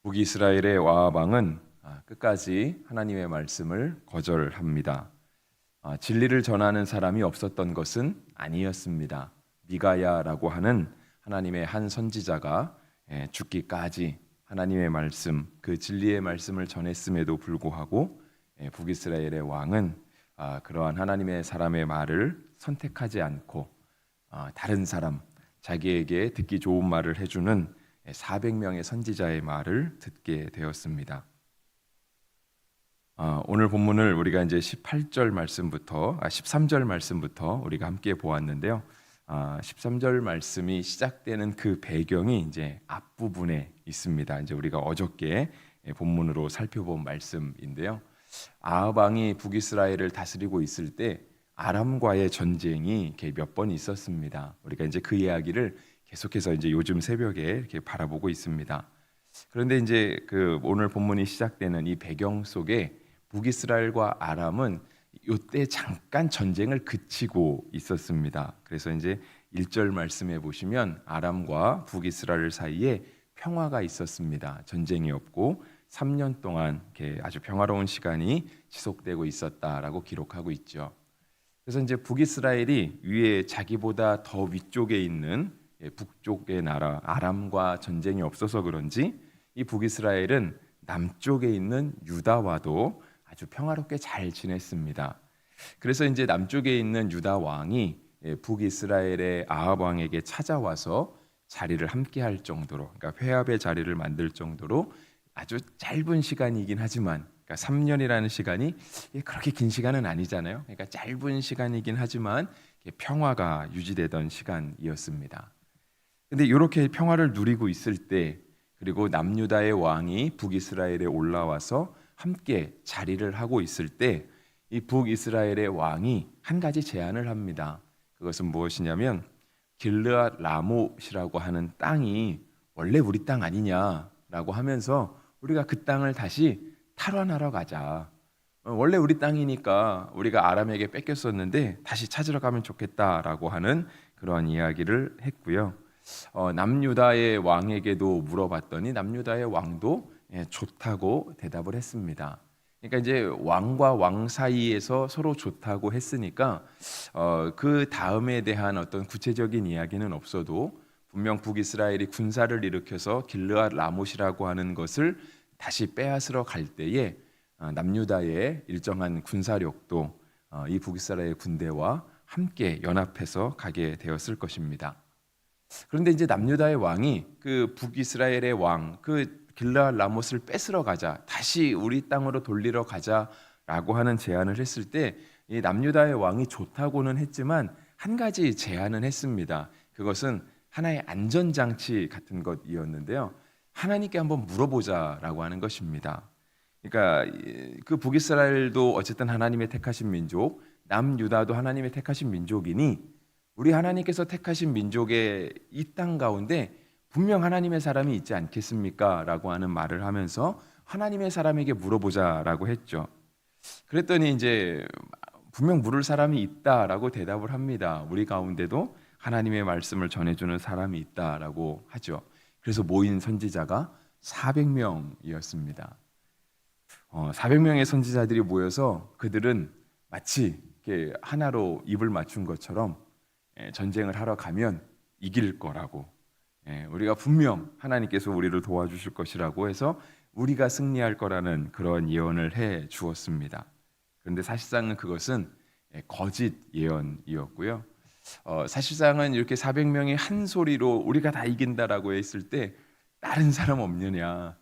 북이스라엘의 와방은 끝까지 하나님의 말씀을 거절합니다. 진리를 전하는 사람이 없었던 것은 아니었습니다. 미가야라고 하는 하나님의 한 선지자가 죽기까지 하나님의 말씀, 그 진리의 말씀을 전했음에도 불구하고 북이스라엘의 왕은 그러한 하나님의 사람의 말을 선택하지 않고 다른 사람, 자기에게 듣기 좋은 말을 해주는 400명의 선지자의 말을 듣게 되었습니다. 오늘 본문을 우리가 이제 18절 말씀부터 13절 말씀부터 우리가 함께 보았는데요. 13절 말씀이 시작되는 그 배경이 이제 앞부분에 있습니다. 이제 우리가 어저께 본문으로 살펴본 말씀인데요. 아합 왕이 북이스라엘을 다스리고 있을 때 아람과의 전쟁이 몇 번 있었습니다. 우리가 이제 그 이야기를 계속해서 이제 요즘 새벽에 이렇게 바라보고 있습니다. 그런데 이제 그 오늘 본문이 시작되는 이 배경 속에 북이스라엘과 아람은 이때 잠깐 전쟁을 그치고 있었습니다. 그래서 이제 1절 말씀에 보시면 아람과 북이스라엘 사이에 평화가 있었습니다. 전쟁이 없고 3년 동안 이렇게 아주 평화로운 시간이 지속되고 있었다라고 기록하고 있죠. 그래서 이제 북이스라엘이 위에 자기보다 더 위쪽에 있는 북쪽의 나라 아람과 전쟁이 없어서 그런지 이 북이스라엘은 남쪽에 있는 유다와도 아주 평화롭게 잘 지냈습니다. 그래서 이제 남쪽에 있는 유다 왕이 북이스라엘의 아합 왕에게 찾아와서 자리를 함께 할 정도로, 그러니까 회합의 자리를 만들 정도로 아주 짧은 시간이긴 하지만, 그러니까 3년이라는 시간이 그렇게 긴 시간은 아니잖아요. 그러니까 짧은 시간이긴 하지만 평화가 유지되던 시간이었습니다. 근데 이렇게 평화를 누리고 있을 때, 그리고 남유다의 왕이 북이스라엘에 올라와서 함께 자리를 하고 있을 때, 이 북이스라엘의 왕이 한 가지 제안을 합니다. 그것은 무엇이냐면 길르앗 라못이라고 하는 땅이 원래 우리 땅 아니냐라고 하면서 우리가 그 땅을 다시 탈환하러 가자. 원래 우리 땅이니까 우리가 아람에게 뺏겼었는데 다시 찾으러 가면 좋겠다라고 하는 그러한 이야기를 했고요. 남유다의 왕에게도 물어봤더니 남유다의 왕도 좋다고 대답을 했습니다. 그러니까 이제 왕과 왕 사이에서 서로 좋다고 했으니까 그 다음에 대한 어떤 구체적인 이야기는 없어도 분명 북이스라엘이 군사를 일으켜서 길르앗 라못이라고 하는 것을 다시 빼앗으러 갈 때에 남유다의 일정한 군사력도 이 북이스라엘 군대와 함께 연합해서 가게 되었을 것입니다. 그런데 이제 남유다의 왕이 그 북이스라엘의 왕, 그 길르앗 라못을 뺏으러 가자, 다시 우리 땅으로 돌리러 가자라고 하는 제안을 했을 때 이 남유다의 왕이 좋다고는 했지만 한 가지 제안은 했습니다. 그것은 하나의 안전장치 같은 것이었는데요. 하나님께 한번 물어보자라고 하는 것입니다. 그러니까 그 북이스라엘도 어쨌든 하나님의 택하신 민족, 남유다도 하나님의 택하신 민족이니 우리 하나님께서 택하신 민족의 이 땅 가운데 분명 하나님의 사람이 있지 않겠습니까? 라고 하는 말을 하면서 하나님의 사람에게 물어보자라고 했죠. 그랬더니 이제 분명 물을 사람이 있다라고 대답을 합니다. 우리 가운데도 하나님의 말씀을 전해주는 사람이 있다라고 하죠. 그래서 모인 선지자가 400명이었습니다. 400명의 선지자들이 모여서 그들은 마치 이렇게 하나로 입을 맞춘 것처럼 전쟁을 하러 가면 이길 거라고, 우리가 분명 하나님께서 우리를 도와주실 것이라고 해서 우리가 승리할 거라는 그런 예언을 해 주었습니다. 그런데 사실상은 그것은 거짓 예언이었고요. 사실상은 이렇게 400명이 한 소리로 우리가 다 이긴다라고 했을 때 다른 사람 없느냐,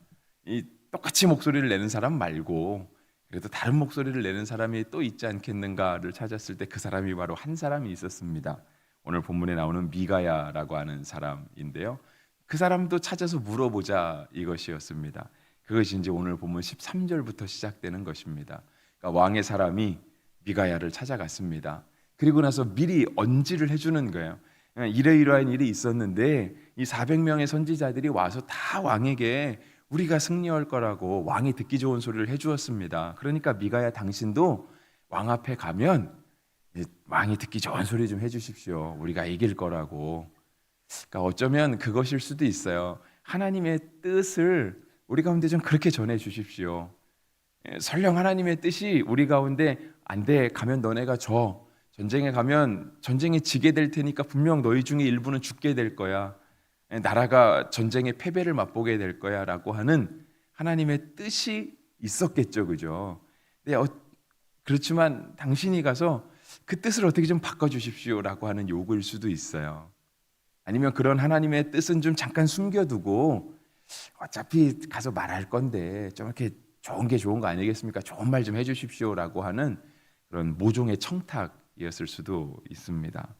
이 똑같이 목소리를 내는 사람 말고 그래도 다른 목소리를 내는 사람이 또 있지 않겠는가를 찾았을 때 그 사람이 바로 한 사람이 있었습니다. 오늘 본문에 나오는 미가야라고 하는 사람인데요. 그 사람도 찾아서 물어보자 이것이었습니다. 그것이 이제 오늘 본문 13절부터 시작되는 것입니다. 그러니까 왕의 사람이 미가야를 찾아갔습니다. 그리고 나서 미리 언지를 해주는 거예요. 이러이러한 일이 있었는데 이 400명의 선지자들이 와서 다 왕에게 우리가 승리할 거라고 왕이 듣기 좋은 소리를 해주었습니다. 그러니까 미가야 당신도 왕 앞에 가면 왕이 듣기 좋은 소리 좀 해주십시오. 우리가 이길 거라고. 그러니까 어쩌면 그것일 수도 있어요. 하나님의 뜻을 우리 가운데 좀 그렇게 전해 주십시오. 설령 하나님의 뜻이 우리 가운데 안 돼, 가면 너네가 져, 전쟁에 가면 전쟁에 지게 될 테니까 분명 너희 중에 일부는 죽게 될 거야, 나라가 전쟁의 패배를 맛보게 될 거야 라고 하는 하나님의 뜻이 있었겠죠, 그죠? 네, 그렇지만 당신이 가서 그 뜻을 어떻게 좀 바꿔주십시오 라고 하는 요구일 수도 있어요. 아니면 그런 하나님의 뜻은 좀 잠깐 숨겨두고 어차피 가서 말할 건데 좀 이렇게 좋은 게 좋은 거 아니겠습니까? 좋은 말 좀 해주십시오라고 하는 그런 모종의 청탁이었을 수도 있습니다.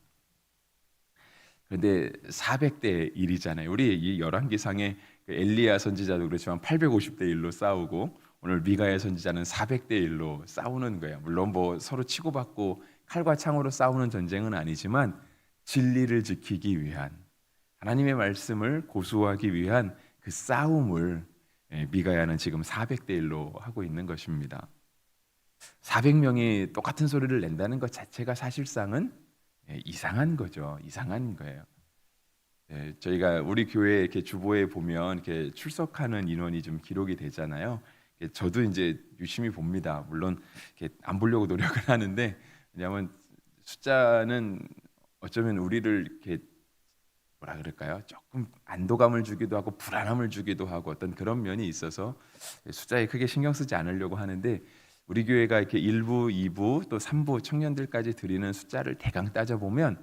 그런데 400대 1이잖아요. 우리 이 열왕기상의 엘리야 선지자도 그렇지만 850대 1로 싸우고 오늘 미가야 선지자는 400대 1로 싸우는 거예요. 물론 뭐 서로 치고받고 칼과 창으로 싸우는 전쟁은 아니지만 진리를 지키기 위한, 하나님의 말씀을 고수하기 위한 그 싸움을 미가야는 지금 400대 1로 하고 있는 것입니다. 400명이 똑같은 소리를 낸다는 것 자체가 사실상은 이상한 거죠. 이상한 거예요. 저희가 우리 교회 이렇게 주보에 보면 이렇게 출석하는 인원이 좀 기록이 되잖아요. 저도 이제 유심히 봅니다. 물론 이렇게 안 보려고 노력을 하는데, 왜냐하면 숫자는 어쩌면 우리를 이렇게 뭐라 그럴까요? 조금 안도감을 주기도 하고 불안함을 주기도 하고 어떤 그런 면이 있어서 숫자에 크게 신경 쓰지 않으려고 하는데, 우리 교회가 이렇게 1부, 2부 또 3부 청년들까지 드리는 숫자를 대강 따져보면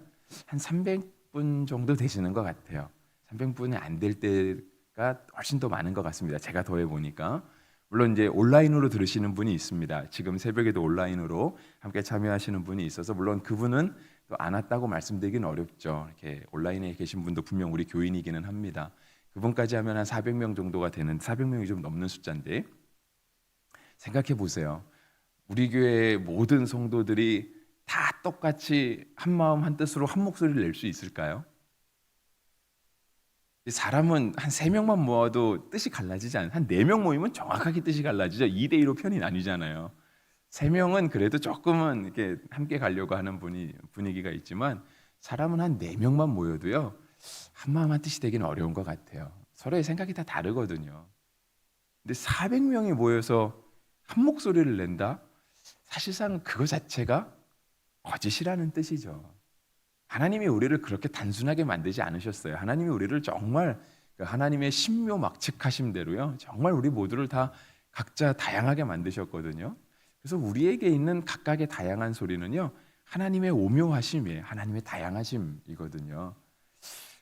한 300분 정도 되시는 것 같아요. 300분이 안 될 때가 훨씬 더 많은 것 같습니다. 제가 더해보니까. 물론 이제 온라인으로 들으시는 분이 있습니다. 지금 새벽에도 온라인으로 함께 참여하시는 분이 있어서 물론 그분은 또 안 왔다고 말씀드리기는 어렵죠. 이렇게 온라인에 계신 분도 분명 우리 교인이기는 합니다. 그분까지 하면 한 400명 정도가 되는, 400명이 좀 넘는 숫자인데, 생각해 보세요. 우리 교회의 모든 성도들이 다 똑같이 한 마음 한 뜻으로 한 목소리를 낼 수 있을까요? 사람은 한 3명만 모아도 뜻이 갈라지지 않아요. 한 4명 모이면 정확하게 뜻이 갈라지죠. 2대 2로 편이 나뉘잖아요. 3명은 그래도 조금은 이렇게 함께 가려고 하는 분위기가 있지만, 사람은 한 4명만 모여도요 한 마음 한 뜻이 되기는 어려운 것 같아요. 서로의 생각이 다 다르거든요. 근데 400명이 모여서 한 목소리를 낸다? 사실상 그거 자체가 거짓이라는 뜻이죠. 하나님이 우리를 그렇게 단순하게 만들지 않으셨어요. 하나님이 우리를 정말 그 하나님의 신묘막측하심대로요, 정말 우리 모두를 다 각자 다양하게 만드셨거든요. 그래서 우리에게 있는 각각의 다양한 소리는요, 하나님의 오묘하심이에요. 하나님의 다양하심이거든요.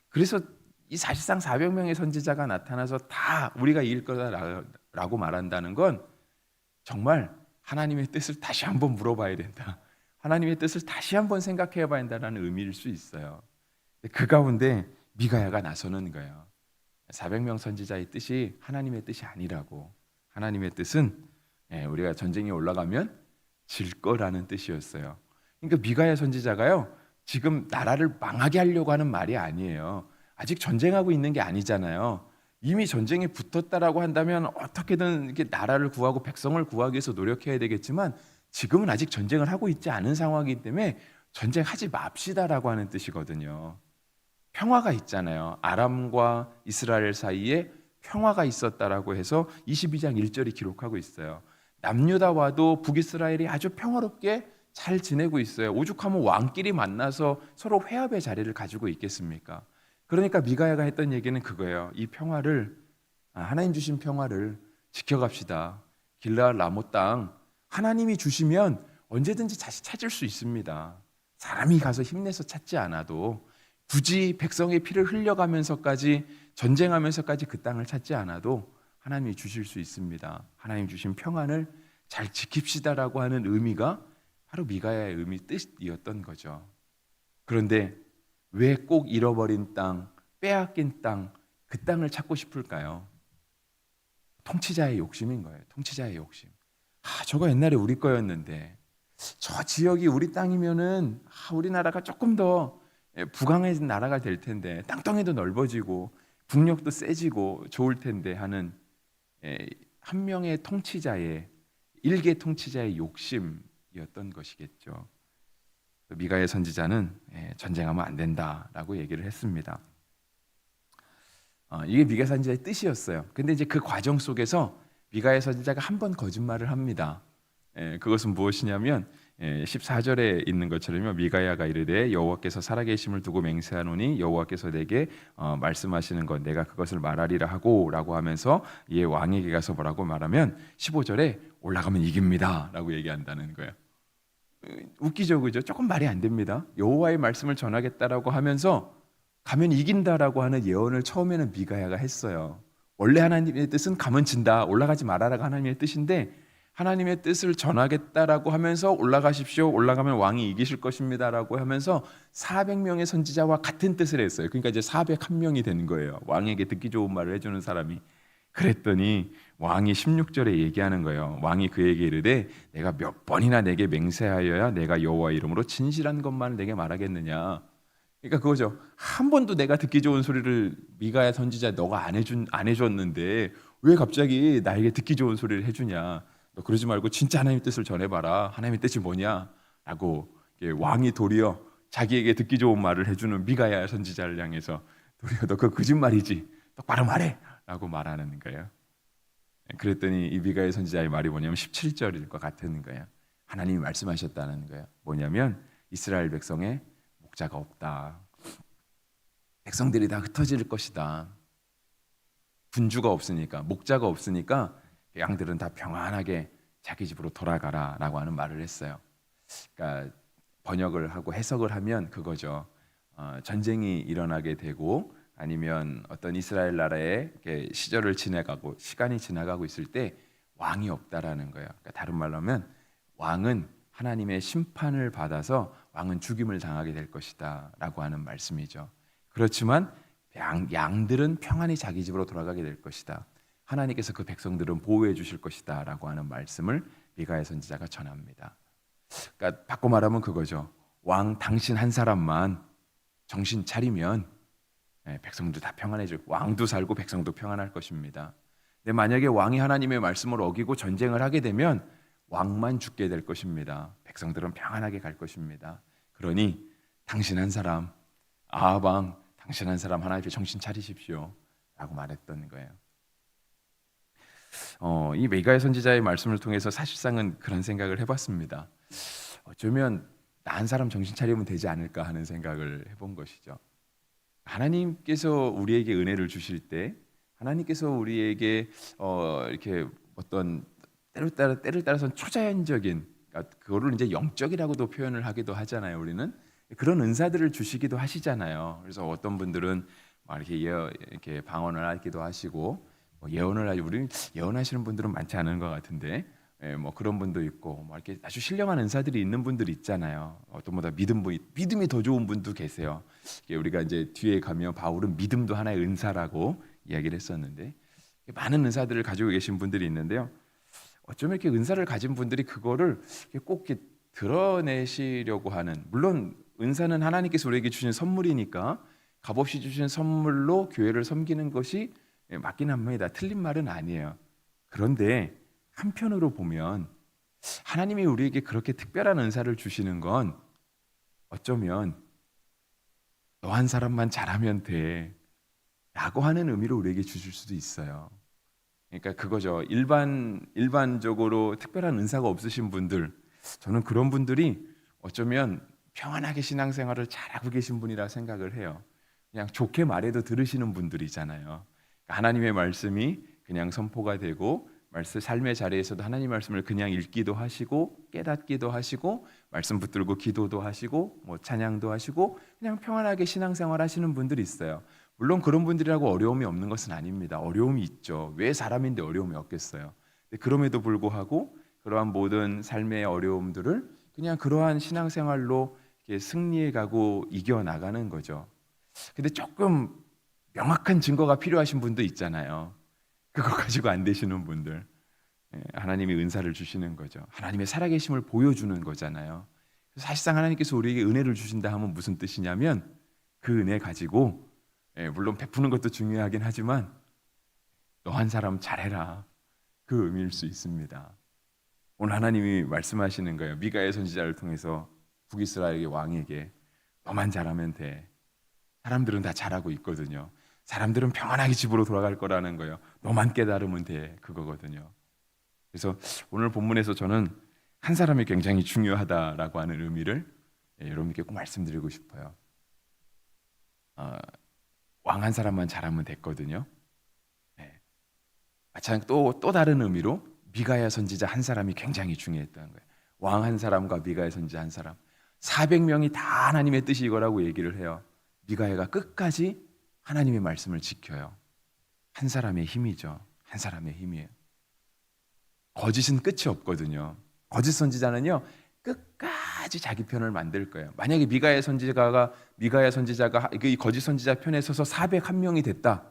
그래서 이 사실상 400명의 선지자가 나타나서 다 우리가 이길 거다라고 말한다는 건 정말 하나님의 뜻을 다시 한번 물어봐야 된다, 하나님의 뜻을 다시 한번 생각해 봐야 한다는 의미일 수 있어요. 그 가운데 미가야가 나서는 거예요. 400명 선지자의 뜻이 하나님의 뜻이 아니라고. 하나님의 뜻은 우리가 전쟁에 올라가면 질 거라는 뜻이었어요. 그러니까 미가야 선지자가요, 지금 나라를 망하게 하려고 하는 말이 아니에요. 아직 전쟁하고 있는 게 아니잖아요. 이미 전쟁에 붙었다라고 한다면 어떻게든 이렇게 나라를 구하고 백성을 구하기 위해서 노력해야 되겠지만, 지금은 아직 전쟁을 하고 있지 않은 상황이기 때문에 전쟁하지 맙시다라고 하는 뜻이거든요. 평화가 있잖아요. 아람과 이스라엘 사이에 평화가 있었다라고 해서 22장 1절이 기록하고 있어요. 남유다와도 북이스라엘이 아주 평화롭게 잘 지내고 있어요. 오죽하면 왕끼리 만나서 서로 회합의 자리를 가지고 있겠습니까? 그러니까 미가야가 했던 얘기는 그거예요. 이 평화를, 하나님 주신 평화를 지켜갑시다. 길르앗 라못 땅 하나님이 주시면 언제든지 다시 찾을 수 있습니다. 사람이 가서 힘내서 찾지 않아도, 굳이 백성의 피를 흘려가면서까지 전쟁하면서까지 그 땅을 찾지 않아도 하나님이 주실 수 있습니다. 하나님 주신 평안을 잘 지킵시다라고 하는 의미가 바로 미가야의 뜻이었던 거죠. 그런데 왜 꼭 잃어버린 땅, 빼앗긴 땅, 그 땅을 찾고 싶을까요? 통치자의 욕심인 거예요. 통치자의 욕심. 저거 옛날에 우리 거였는데, 저 지역이 우리 땅이면은 우리나라가 조금 더 부강해진 나라가 될 텐데, 땅덩이도 넓어지고 국력도 세지고 좋을 텐데 하는 한 명의 통치자의, 일개 통치자의 욕심이었던 것이겠죠. 미가의 선지자는 전쟁하면 안 된다라고 얘기를 했습니다. 이게 미가 선지자의 뜻이었어요. 근데 이제 그 과정 속에서 미가야 선지자가 한 번 거짓말을 합니다. 그것은 무엇이냐면 14절에 있는 것처럼요. 미가야가 이르되 여호와께서 살아계심을 두고 맹세하노니 여호와께서 내게 말씀하시는 것 내가 그것을 말하리라 하고라고 하면서 이에 왕에게 가서 뭐라고 말하면 15절에 올라가면 이깁니다 라고 얘기한다는 거예요. 웃기죠, 그죠? 조금 말이 안 됩니다. 여호와의 말씀을 전하겠다라고 하면서 가면 이긴다라고 하는 예언을 처음에는 미가야가 했어요. 원래 하나님의 뜻은 가면 진다, 올라가지 말아라가 하나님의 뜻인데 하나님의 뜻을 전하겠다라고 하면서 올라가십시오, 올라가면 왕이 이기실 것입니다라고 하면서 400명의 선지자와 같은 뜻을 했어요. 그러니까 이제 401명이 되는 거예요. 왕에게 듣기 좋은 말을 해주는 사람이. 그랬더니 왕이 16절에 얘기하는 거예요. 왕이 그에게 이르되 내가 몇 번이나 내게 맹세하여야 내가 여호와 이름으로 진실한 것만 내게 말하겠느냐. 그러니까 그거죠. 한 번도 내가 듣기 좋은 소리를 미가야 선지자 너가 안 해줬는데 왜 갑자기 나에게 듣기 좋은 소리를 해주냐. 너 그러지 말고 진짜 하나님의 뜻을 전해봐라. 하나님의 뜻이 뭐냐라고 왕이 도리어 자기에게 듣기 좋은 말을 해주는 미가야 선지자를 향해서 도리어 너 그거 거짓말이지. 똑바로 말해라고 말하는 거예요. 그랬더니 이 미가야 선지자의 말이 뭐냐면 17절일 것 같은 거예요. 하나님이 말씀하셨다는 거예요. 뭐냐면 이스라엘 백성의 목자가 없다. 백성들이 다 흩어질 것이다. 군주가 없으니까, 목자가 없으니까 양들은 다 평안하게 자기 집으로 돌아가라라고 하는 말을 했어요. 그러니까 번역을 하고 해석을 하면 그거죠. 전쟁이 일어나게 되고 아니면 어떤 이스라엘 나라의 시절을 지나가고 시간이 지나가고 있을 때 왕이 없다라는 거예요. 그러니까 다른 말로 하면 왕은 하나님의 심판을 받아서 왕은 죽임을 당하게 될 것이다라고 하는 말씀이죠. 그렇지만 양들은 평안히 자기 집으로 돌아가게 될 것이다. 하나님께서 그 백성들은 보호해 주실 것이다라고 하는 말씀을 미가야 선지자가 전합니다. 그러니까 바꿔 말하면 그거죠. 왕 당신 한 사람만 정신 차리면 백성도 다 평안해질, 왕도 살고 백성도 평안할 것입니다. 근데 만약에 왕이 하나님의 말씀을 어기고 전쟁을 하게 되면 왕만 죽게 될 것입니다. 백성들은 평안하게 갈 것입니다. 그러니 당신 한 사람, 아합 왕 당신 한 사람 하나 정신 차리십시오 라고 말했던 거예요. 이 미가야 선지자의 말씀을 통해서 사실상은 그런 생각을 해봤습니다. 어쩌면 나 한 사람 정신 차리면 되지 않을까 하는 생각을 해본 것이죠. 하나님께서 우리에게 은혜를 주실 때 하나님께서 우리에게 이렇게 어떤 때를 따라서는 초자연적인, 그러니까 그거를 이제 영적이라고도 표현을 하기도 하잖아요. 우리는 그런 은사들을 주시기도 하시잖아요. 그래서 어떤 분들은 막 이렇게 방언을 하기도 하시고 예언을 하고, 우리는 예언하시는 분들은 많지 않은 것 같은데 뭐 그런 분도 있고 뭐 이렇게 아주 신령한 은사들이 있는 분들 있잖아요. 어떤 보다 믿음이 더 좋은 분도 계세요. 우리가 이제 뒤에 가면 바울은 믿음도 하나의 은사라고 이야기를 했었는데 많은 은사들을 가지고 계신 분들이 있는데요. 어쩌면 이렇게 은사를 가진 분들이 그거를 꼭 이렇게 드러내시려고 하는, 물론 은사는 하나님께서 우리에게 주신 선물이니까 값없이 주신 선물로 교회를 섬기는 것이 맞긴 합니다. 틀린 말은 아니에요. 그런데 한편으로 보면 하나님이 우리에게 그렇게 특별한 은사를 주시는 건 어쩌면 너 한 사람만 잘하면 돼 라고 하는 의미로 우리에게 주실 수도 있어요. 그러니까 그거죠. 일반적으로 특별한 은사가 없으신 분들, 저는 그런 분들이 어쩌면 평안하게 신앙생활을 잘하고 계신 분이라 생각을 해요. 그냥 좋게 말해도 들으시는 분들이잖아요. 그러니까 하나님의 말씀이 그냥 선포가 되고 삶의 자리에서도 하나님 말씀을 그냥 읽기도 하시고 깨닫기도 하시고 말씀 붙들고 기도도 하시고 뭐 찬양도 하시고 그냥 평안하게 신앙생활 하시는 분들이 있어요. 물론 그런 분들이라고 어려움이 없는 것은 아닙니다. 어려움이 있죠. 왜 사람인데 어려움이 없겠어요. 근데 그럼에도 불구하고 그러한 모든 삶의 어려움들을 그냥 그러한 신앙생활로 이렇게 승리해 가고 이겨 나가는 거죠. 근데 조금 명확한 증거가 필요하신 분도 있잖아요. 그거 가지고 안 되시는 분들, 하나님이 은사를 주시는 거죠. 하나님의 살아계심을 보여주는 거잖아요. 사실상 하나님께서 우리에게 은혜를 주신다 하면 무슨 뜻이냐면 그 은혜 가지고 물론 베푸는 것도 중요하긴 하지만 너 한 사람 잘해라, 그 의미일 수 있습니다. 오늘 하나님이 말씀하시는 거예요. 미가야 선지자를 통해서 북이스라엘의 왕에게 너만 잘하면 돼. 사람들은 다 잘하고 있거든요. 사람들은 평안하게 집으로 돌아갈 거라는 거예요. 너만 깨달으면 돼. 그거거든요. 그래서 오늘 본문에서 저는 한 사람이 굉장히 중요하다라고 하는 의미를 여러분께 꼭 말씀드리고 싶어요. 왕 한 사람만 잘하면 됐거든요. 마찬 또 다른 의미로 미가야 선지자 한 사람이 굉장히 중요했다는 거예요. 왕 한 사람과 미가야 선지자 한 사람, 400명이 다 하나님의 뜻이 이거라고 얘기를 해요. 미가야가 끝까지 하나님의 말씀을 지켜요. 한 사람의 힘이죠. 한 사람의 힘이에요. 거짓은 끝이 없거든요. 거짓 선지자는요, 끝까지 자기 편을 만들 거예요. 만약에 미가야 선지자가 이 거짓 선지자 편에 서서 401명이 됐다.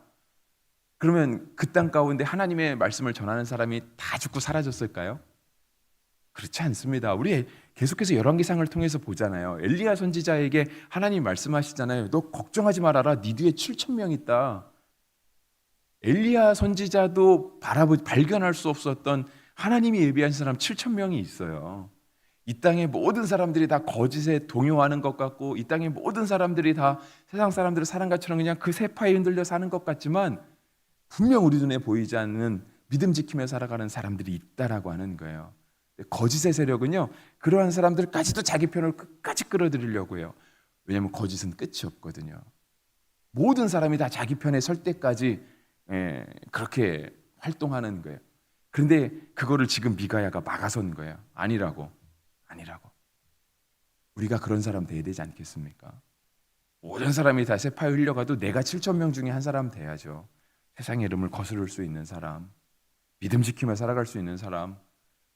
그러면 그 땅 가운데 하나님의 말씀을 전하는 사람이 다 죽고 사라졌을까요? 그렇지 않습니다. 우리 계속해서 열왕기상을 통해서 보잖아요. 엘리야 선지자에게 하나님이 말씀하시잖아요. 너 걱정하지 말아라. 네 뒤에 7,000명 있다. 엘리야 선지자도 발견할 수 없었던 하나님이 예비하신 사람 7,000명이 있어요. 이 땅의 모든 사람들이 다 거짓에 동요하는 것 같고, 이 땅의 모든 사람들이 다 세상 사람들을 사는 것처럼 그냥 그 세파에 흔들려 사는 것 같지만, 분명 우리 눈에 보이지 않는 믿음 지키며 살아가는 사람들이 있다라고 하는 거예요. 거짓의 세력은요, 그러한 사람들까지도 자기 편을 끝까지 끌어들이려고 해요. 왜냐하면 거짓은 끝이 없거든요. 모든 사람이 다 자기 편에 설 때까지 그렇게 활동하는 거예요. 그런데 그거를 지금 미가야가 막아선 거예요. 아니라고. 우리가 그런 사람 돼야 되지 않겠습니까? 모든 사람이 다 세파에 흘려가도 내가 7,000명 중에 한 사람 돼야죠. 세상의 이름을 거스를 수 있는 사람, 믿음 지키며 살아갈 수 있는 사람,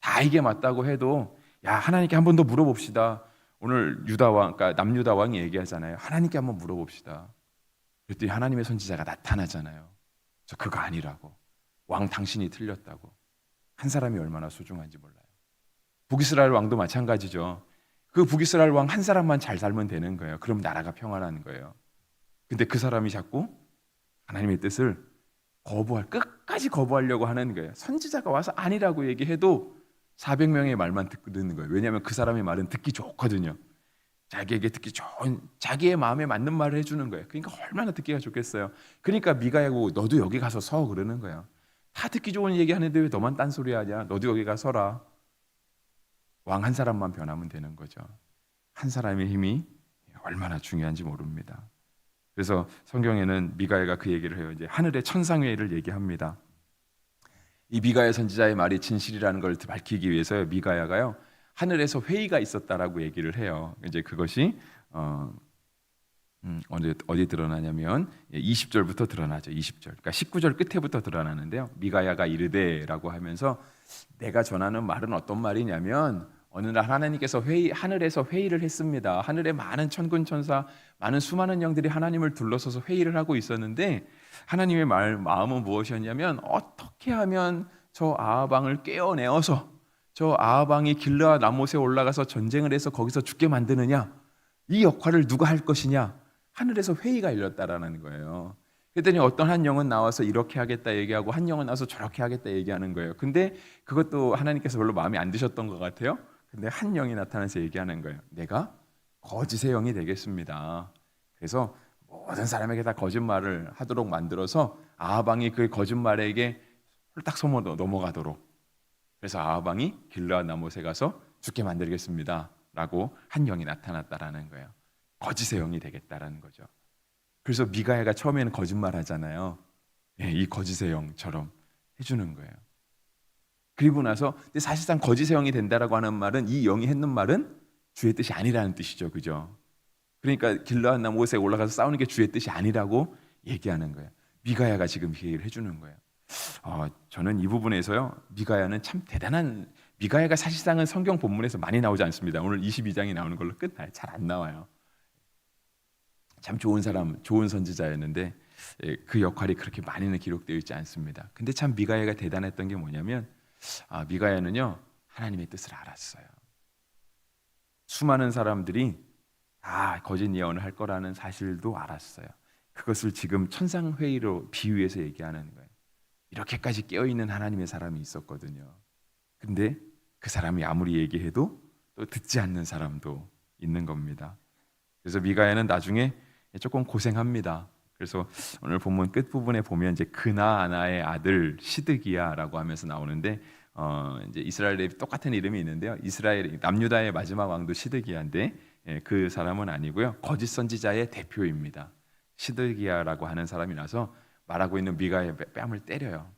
다 이게 맞다고 해도 야, 하나님께 한 번 더 물어봅시다. 오늘 그러니까 남유다 왕이 얘기하잖아요. 하나님께 한번 물어봅시다. 그랬더니 하나님의 선지자가 나타나잖아요. 저 그거 아니라고. 왕 당신이 틀렸다고. 한 사람이 얼마나 소중한지 몰라요. 북이스라엘 왕도 마찬가지죠. 그 북이스라엘 왕 한 사람만 잘 살면 되는 거예요. 그럼 나라가 평안한 거예요. 근데 그 사람이 자꾸 하나님의 뜻을 끝까지 거부하려고 하는 거예요. 선지자가 와서 아니라고 얘기해도 400명의 말만 듣는 거예요. 왜냐하면 그 사람의 말은 듣기 좋거든요. 자기에게 듣기 좋은, 자기의 마음에 맞는 말을 해주는 거예요. 그러니까 얼마나 듣기가 좋겠어요. 그러니까 미가야고 너도 여기 가서 서 그러는 거예요. 다 듣기 좋은 얘기 하는데 왜 너만 딴소리 하냐? 너도 여기 가서 서라. 왕 한 사람만 변하면 되는 거죠. 한 사람의 힘이 얼마나 중요한지 모릅니다. 그래서 성경에는 미가야가 그 얘기를 해요. 이제 하늘의 천상회의를 얘기합니다. 이 미가야 선지자의 말이 진실이라는 걸 밝히기 위해서 미가야가요, 하늘에서 회의가 있었다라고 얘기를 해요. 이제 그것이 어디 드러나냐면 20절부터 드러나죠. 20절. 그러니까 19절 끝에부터 드러나는데요. 미가야가 이르되라고 하면서 내가 전하는 말은 어떤 말이냐면, 어느 날 하나님께서 하늘에서 회의를 했습니다. 하늘에 많은 천군 천사, 많은 수많은 영들이 하나님을 둘러서서 회의를 하고 있었는데, 하나님의 마음은 무엇이었냐면, 어떻게 하면 저 아하방을 깨어내어서 저 아하방이 길르앗 라못에 올라가서 전쟁을 해서 거기서 죽게 만드느냐, 이 역할을 누가 할 것이냐, 하늘에서 회의가 열렸다라는 거예요. 그랬더니 어떤 한 영은 나와서 이렇게 하겠다 얘기하고, 한 영은 나와서 저렇게 하겠다 얘기하는 거예요. 근데 그것도 하나님께서 별로 마음에 안 드셨던 것 같아요. 근데 한 영이 나타나서 얘기하는 거예요. 내가 거짓의 영이 되겠습니다. 그래서 모든 사람에게 다 거짓말을 하도록 만들어서 아하방이 그 거짓말에게 홀딱 넘어가도록, 그래서 아하방이 길르앗 라못에 가서 죽게 만들겠습니다 라고 한 영이 나타났다라는 거예요. 거짓의 영이 되겠다라는 거죠. 그래서 미가야가 처음에는 거짓말 하잖아요. 이 거짓의 영처럼 해주는 거예요. 그리고 나서 사실상 거짓의 영이 된다라고 하는 말은, 이 영이 했는 말은 주의 뜻이 아니라는 뜻이죠. 그죠? 그러니까 길르앗 라못에 올라가서 싸우는 게 주의 뜻이 아니라고 얘기하는 거예요. 미가야가 지금 그 얘기를 해주는 거예요. 저는 이 부분에서요, 미가야는 참 대단한, 미가야가 사실상은 성경 본문에서 많이 나오지 않습니다. 오늘 22장이 나오는 걸로 끝나요. 잘 안 나와요. 참 좋은 사람, 좋은 선지자였는데 그 역할이 그렇게 많이는 기록되어 있지 않습니다. 근데 참 미가야가 대단했던 게 뭐냐면, 미가야는요, 하나님의 뜻을 알았어요. 수많은 사람들이 다 거짓 예언을 할 거라는 사실도 알았어요. 그것을 지금 천상회의로 비유해서 얘기하는 거예요. 이렇게까지 깨어있는 하나님의 사람이 있었거든요. 근데 그 사람이 아무리 얘기해도 또 듣지 않는 사람도 있는 겁니다. 그래서 미가야는 나중에 조금 고생합니다. 그래서 오늘 본문 끝 부분에 보면 이제 그나아나의 아들 시드기야라고 하면서 나오는데 이제 이스라엘의 똑같은 이름이 있는데요. 이스라엘 남유다의 마지막 왕도 시드기야인데 그 사람은 아니고요. 거짓 선지자의 대표입니다. 시드기야라고 하는 사람이 나서 말하고 있는 미가의 뺨을 때려요.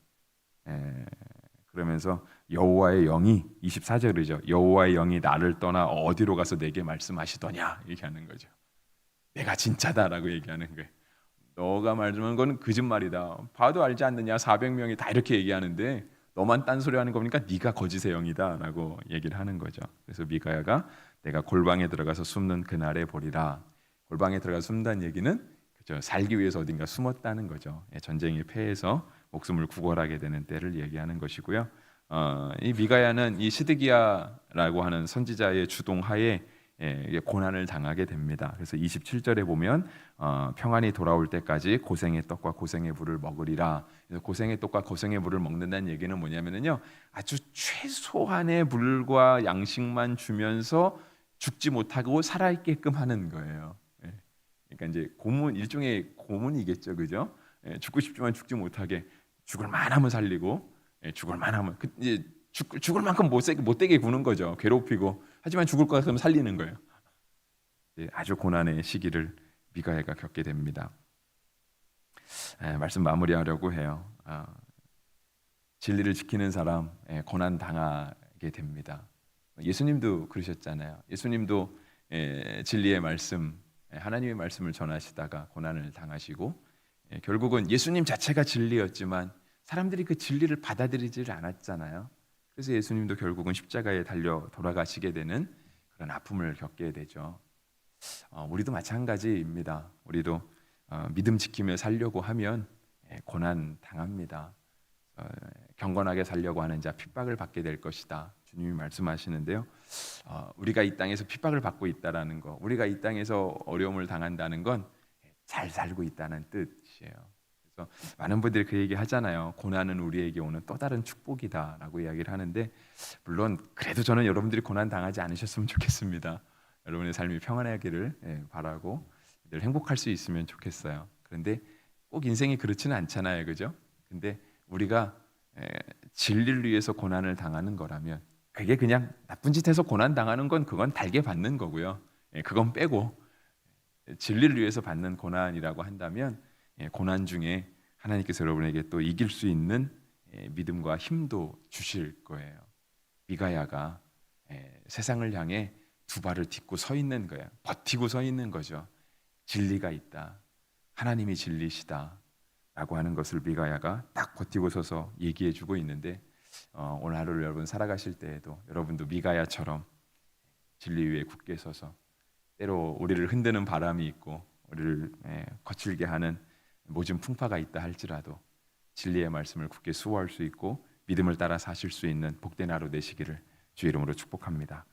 그러면서 여호와의 영이 24절이죠. 여호와의 영이 나를 떠나 어디로 가서 내게 말씀하시더냐 얘기하는 거죠. 내가 진짜다라고 얘기하는 거예요. 너가 말하는 건 거짓말이다. 봐도 알지 않느냐. 400명이 다 이렇게 얘기하는데 너만 딴소리하는 겁니까? 네가 거짓의 영이다라고 얘기를 하는 거죠. 그래서 미가야가 내가 골방에 들어가서 숨는 그날에 보리라. 골방에 들어가서 숨는다는 얘기는 그죠. 살기 위해서 어딘가 숨었다는 거죠. 전쟁에 패해서 목숨을 구걸하게 되는 때를 얘기하는 것이고요. 이 미가야는 이 시드기야라고 하는 선지자의 주동하에 고난을 당하게 됩니다. 그래서 27절에 보면 평안이 돌아올 때까지 고생의 떡과 고생의 물을 먹으리라. 그래서 고생의 떡과 고생의 물을 먹는다는 얘기는 뭐냐면요, 아주 최소한의 물과 양식만 주면서 죽지 못하고 살아있게끔 하는 거예요. 그러니까 이제 고문, 일종의 고문이겠죠, 그죠? 죽고 싶지만 죽지 못하게 죽을 만하면 살리고, 죽을 만하면 이제 죽을 만큼 못되게 구는 거죠. 괴롭히고. 하지만 죽을 것 같으면 살리는 거예요. 아주 고난의 시기를 미가야가 겪게 됩니다. 말씀 마무리하려고 해요. 진리를 지키는 사람 고난 당하게 됩니다. 예수님도 그러셨잖아요. 예수님도 진리의 말씀, 하나님의 말씀을 전하시다가 고난을 당하시고 결국은 예수님 자체가 진리였지만 사람들이 그 진리를 받아들이지를 않았잖아요. 그래서 예수님도 결국은 십자가에 달려 돌아가시게 되는 그런 아픔을 겪게 되죠. 우리도 마찬가지입니다. 우리도 믿음 지키며 살려고 하면 고난 당합니다. 경건하게 살려고 하는 자 핍박을 받게 될 것이다. 주님이 말씀하시는데요. 우리가 이 땅에서 핍박을 받고 있다라는 거, 우리가 이 땅에서 어려움을 당한다는 건 잘 살고 있다는 뜻이에요. 그래서 많은 분들이 그 얘기 하잖아요. 고난은 우리에게 오는 또 다른 축복이다라고 이야기를 하는데 물론 그래도 저는 여러분들이 고난 당하지 않으셨으면 좋겠습니다. 여러분의 삶이 평안하기를 바라고 늘 행복할 수 있으면 좋겠어요. 그런데 꼭 인생이 그렇지는 않잖아요, 그죠? 근데 우리가 진리를 위해서 고난을 당하는 거라면 그게 그냥 나쁜 짓 해서 고난 당하는 건 그건 달게 받는 거고요. 그건 빼고 진리를 위해서 받는 고난이라고 한다면 고난 중에 하나님께서 여러분에게 또 이길 수 있는 믿음과 힘도 주실 거예요. 미가야가 세상을 향해 두 발을 딛고 서 있는 거예요. 버티고 서 있는 거죠. 진리가 있다. 하나님이 진리시다. 라고 하는 것을 미가야가 딱 버티고 서서 얘기해주고 있는데 오늘 하루를 여러분 살아가실 때에도 여러분도 미가야처럼 진리 위에 굳게 서서 때로 우리를 흔드는 바람이 있고 우리를 거칠게 하는 모진 풍파가 있다 할지라도 진리의 말씀을 굳게 수호할 수 있고 믿음을 따라 사실 수 있는 복된 하루 되시기를 주의 이름으로 축복합니다.